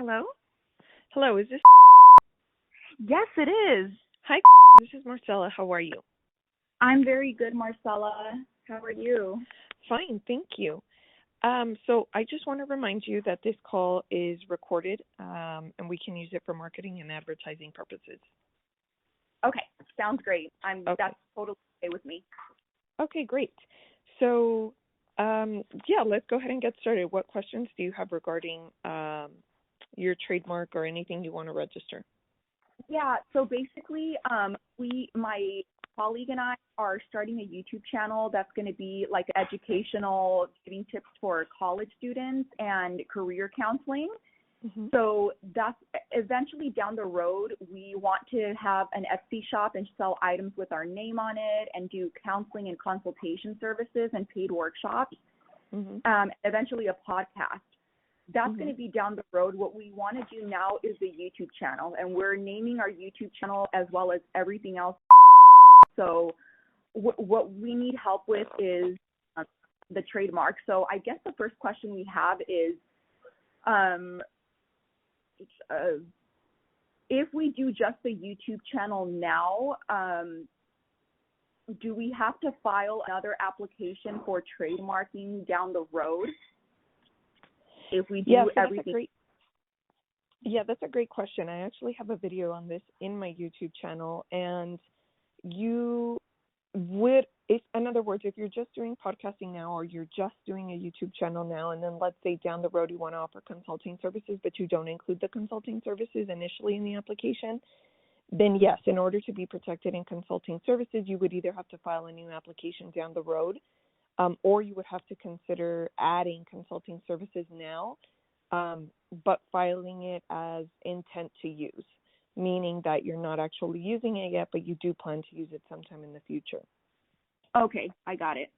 Hello? Hello, is this? Yes, it is. Hi, this is Marcella. How are you? I'm very good, Marcella. How are you? Fine, thank you. So I just want to remind you that this call is recorded, and we can use it for marketing and advertising purposes. Okay, sounds great. Okay. That's totally okay with me. Okay, great. So, let's go ahead and get started. What questions do you have regarding your trademark or anything you want to register? Yeah, so basically, my colleague and I are starting a YouTube channel that's going to be like educational, giving tips for college students and career counseling. Mm-hmm. So that's eventually down the road, we want to have an Etsy shop and sell items with our name on it and do counseling and consultation services and paid workshops, eventually a podcast. That's going to be down the road. What we want to do now is the YouTube channel, and we're naming our YouTube channel as well as everything else. So what we need help with is the trademark. So I guess the first question we have is, if we do just the YouTube channel now, do we have to file another application for trademarking down the road? If we do everything. That's a great question. I actually have a video on this in my YouTube channel, and you would, in other words, if you're just doing podcasting now or you're just doing a YouTube channel now, and then let's say down the road you want to offer consulting services, but you don't include the consulting services initially in the application, then yes, in order to be protected in consulting services, you would either have to file a new application down the road, or you would have to consider adding consulting services now, but filing it as intent to use, meaning that you're not actually using it yet, but you do plan to use it sometime in the future. Okay, I got it.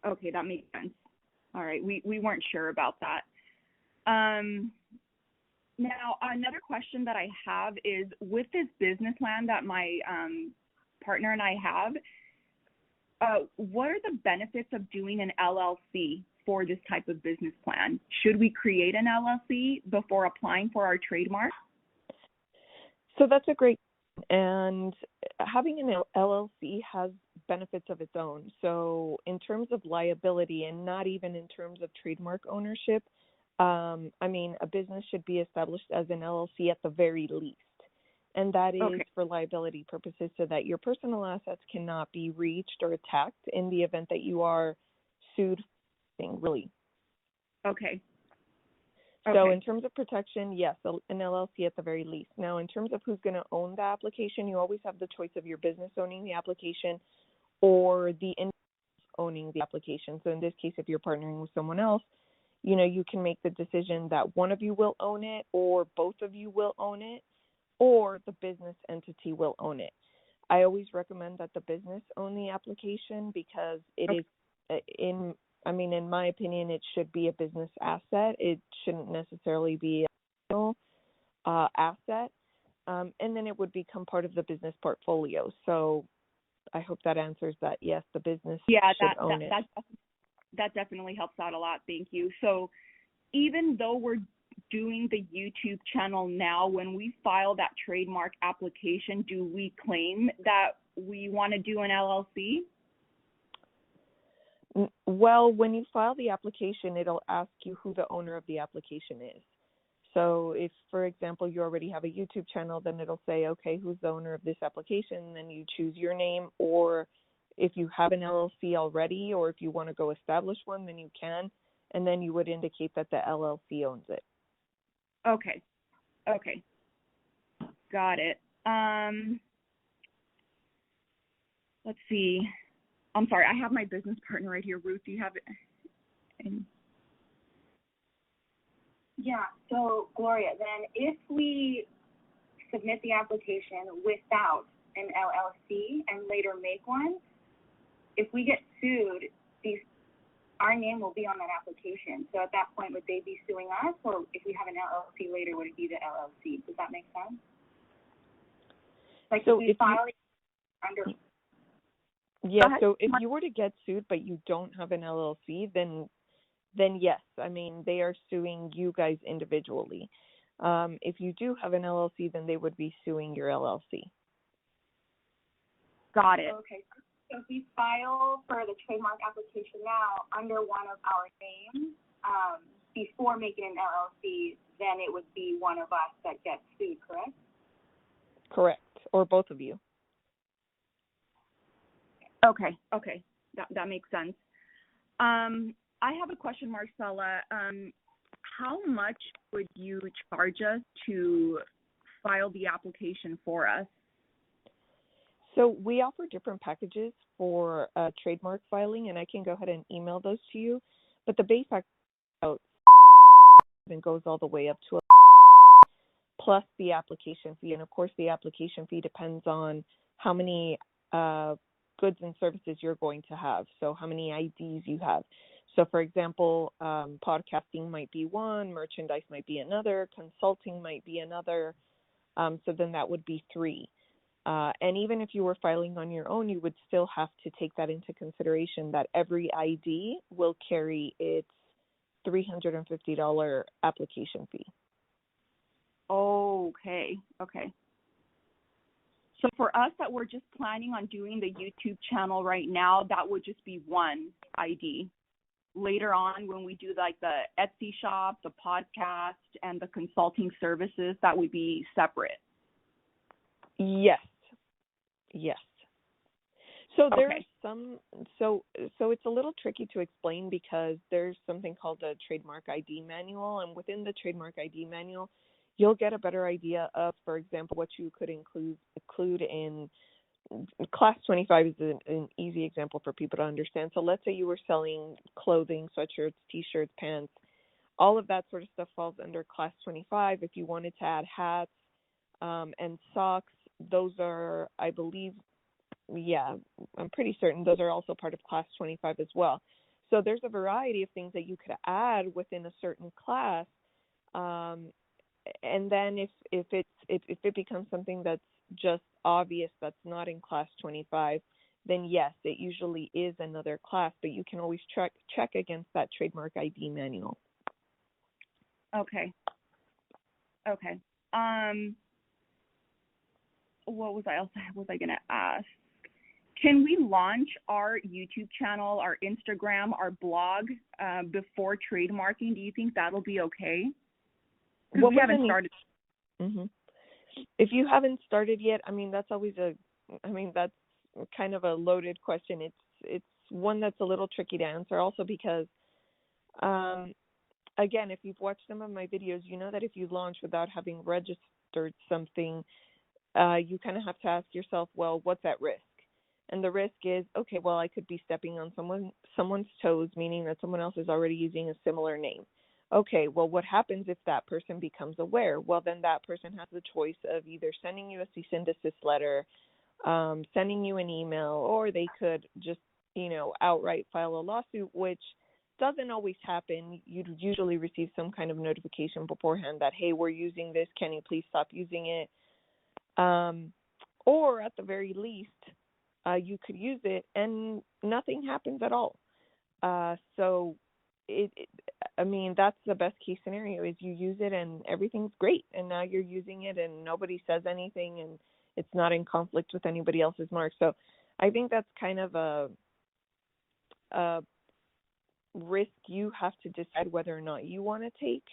Okay, that makes sense. All right, we weren't sure about that. Now, another question that I have is, with this business plan that my partner and I have, what are the benefits of doing an LLC for this type of business plan? Should we create an LLC before applying for our trademark? So that's a great, and having an LLC has benefits of its own. So in terms of liability, and not even in terms of trademark ownership, a business should be established as an LLC at the very least. And that is for liability purposes, so that your personal assets cannot be reached or attacked in the event that you are sued, really. Okay. So in terms of protection, yes, an LLC at the very least. Now, in terms of who's going to own the application, you always have the choice of your business owning the application or the individual owning the application. So in this case, if you're partnering with someone else, you can make the decision that one of you will own it, or both of you will own it, or the business entity will own it. I always recommend that the business own the application, because it is, in my opinion, it should be a business asset. It shouldn't necessarily be a personal asset. And then it would become part of the business portfolio. So I hope that answers that. Yes, the business should own it. That definitely helps out a lot. Thank you. So even though we're doing the YouTube channel now, when we file that trademark application, do we claim that we want to do an LLC? Well, when you file the application, it'll ask you who the owner of the application is. So if, for example, you already have a YouTube channel, then it'll say, okay, who's the owner of this application? Then you choose your name, or if you have an LLC already, or if you want to go establish one, then you can, and then you would indicate that the LLC owns it. Okay. Got it. Let's see. I'm sorry, I have my business partner right here. Ruth, do you have it? Yeah, so Gloria, then if we submit the application without an LLC and later make one, if we get sued, our name will be on that application. So at that point, would they be suing us, or if we have an LLC later, would it be the LLC? Does that make sense? Like, so if we file it under... Yeah, so if you were to get sued but you don't have an LLC, then yes, they are suing you guys individually. If you do have an LLC, then they would be suing your LLC. Got it. Okay. So if we file for the trademark application now under one of our names, before making an LLC, then it would be one of us that gets sued, correct? Correct. Or both of you. Okay. That makes sense. I have a question, Marcella. How much would you charge us to file the application for us? So we offer different packages for trademark filing, and I can go ahead and email those to you. But the base package goes all the way up to plus the application fee. And of course, the application fee depends on how many goods and services you're going to have. So how many IDs you have. So for example, podcasting might be one, merchandise might be another, consulting might be another. So then that would be 3. And even if you were filing on your own, you would still have to take that into consideration that every ID will carry its $350 application fee. Okay. So for us that we're just planning on doing the YouTube channel right now, that would just be one ID. Later on, when we do like the Etsy shop, the podcast, and the consulting services, that would be separate. Yes. So there's so it's a little tricky to explain because there's something called the Trademark Id Manual, and within the Trademark Id Manual, you'll get a better idea of, for example, what you could include in Class 25 is an easy example for people to understand. So let's say you were selling clothing, sweatshirts, T-shirts, pants, all of that sort of stuff falls under Class 25. If you wanted to add hats and socks, those are, I believe, I'm pretty certain those are also part of Class 25 as well. So there's a variety of things that you could add within a certain class. And then if it becomes something that's just obvious that's not in Class 25, then yes, it usually is another class, but you can always check against that Trademark ID Manual. Okay. What was I going to ask? Can we launch our YouTube channel, our Instagram, our blog before trademarking? Do you think that'll be okay? We haven't started. Mm-hmm. If you haven't started yet, that's that's kind of a loaded question. It's one that's a little tricky to answer also because, again, if you've watched some of my videos, you know that if you launch without having registered something, you kind of have to ask yourself, well, what's at risk? And the risk is, okay, well, I could be stepping on someone's toes, meaning that someone else is already using a similar name. Okay, well, what happens if that person becomes aware? Well, then that person has the choice of either sending you a cease and desist letter, sending you an email, or they could just, outright file a lawsuit, which doesn't always happen. You'd usually receive some kind of notification beforehand that, hey, we're using this. Can you please stop using it? Or at the very least, you could use it and nothing happens at all. So that's the best case scenario is you use it and everything's great. And now you're using it and nobody says anything and it's not in conflict with anybody else's mark. So I think that's kind of a risk you have to decide whether or not you want to take.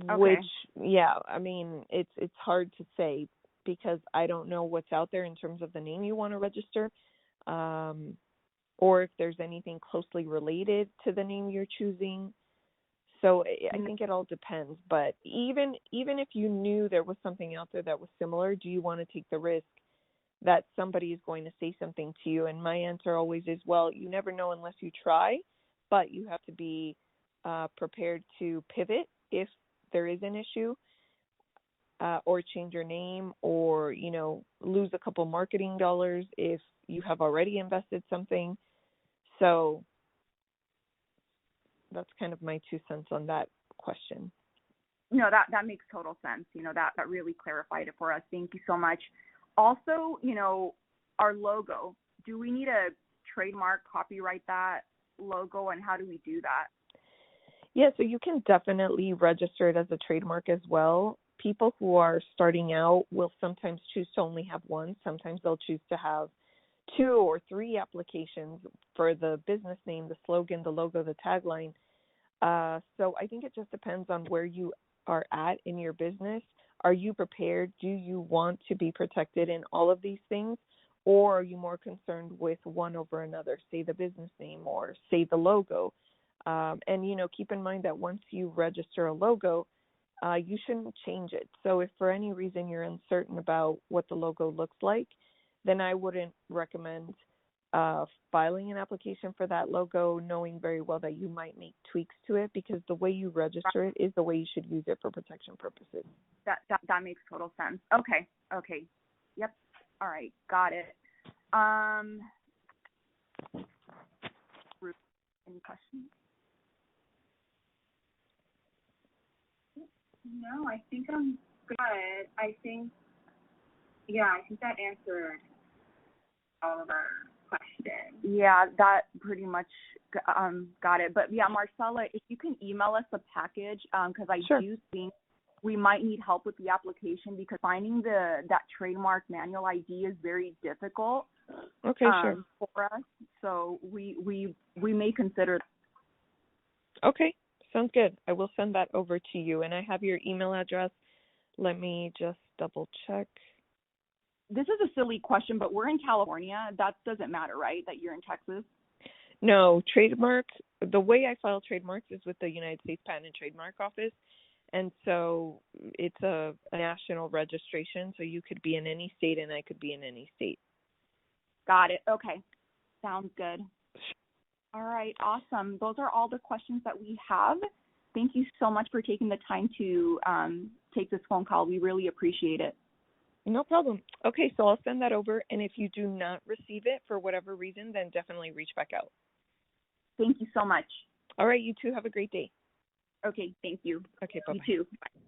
Okay. Which, it's hard to say because I don't know what's out there in terms of the name you want to register, or if there's anything closely related to the name you're choosing. So I think it all depends. But even if you knew there was something out there that was similar, do you want to take the risk that somebody is going to say something to you? And my answer always is, well, you never know unless you try, but you have to be prepared to pivot if there is an issue, or change your name, or, lose a couple marketing dollars if you have already invested something. So that's kind of my 2 cents on that question. No, that makes total sense. That really clarified it for us. Thank you so much. Also, our logo, do we need a trademark copyright that logo, and how do we do that? Yeah, so you can definitely register it as a trademark as well. People who are starting out will sometimes choose to only have one. Sometimes they'll choose to have 2 or 3 applications for the business name, the slogan, the logo, the tagline. So I think it just depends on where you are at in your business. Are you prepared? Do you want to be protected in all of these things? Or are you more concerned with one over another, say the business name or say the logo? And, keep in mind that once you register a logo, you shouldn't change it. So if for any reason you're uncertain about what the logo looks like, then I wouldn't recommend filing an application for that logo, knowing very well that you might make tweaks to it, because the way you register it is the way you should use it for protection purposes. That makes total sense. Okay. Yep. All right. Got it. Any questions? No, I think I'm good. I think that answered all of our questions. Yeah, that pretty much got it. But yeah, Marcella, if you can email us a package, because I Sure. do think we might need help with the application, because finding that trademark manual ID is very difficult. Okay, sure. For us. So we may consider. Okay, sounds good. I will send that over to you, and I have your email address. Let me just double check. This is a silly question, but we're in California. That doesn't matter, right? That you're in Texas? No, the way I file trademarks is with the United States Patent and Trademark Office. And so it's a national registration, so you could be in any state and I could be in any state. Got it. Okay. Sounds good. All right. Awesome. Those are all the questions that we have. Thank you so much for taking the time to take this phone call. We really appreciate it. No problem. Okay, so I'll send that over, and if you do not receive it for whatever reason, then definitely reach back out. Thank you so much. All right, you too. Have a great day. Okay, thank you. Okay, bye-bye. You too. Bye.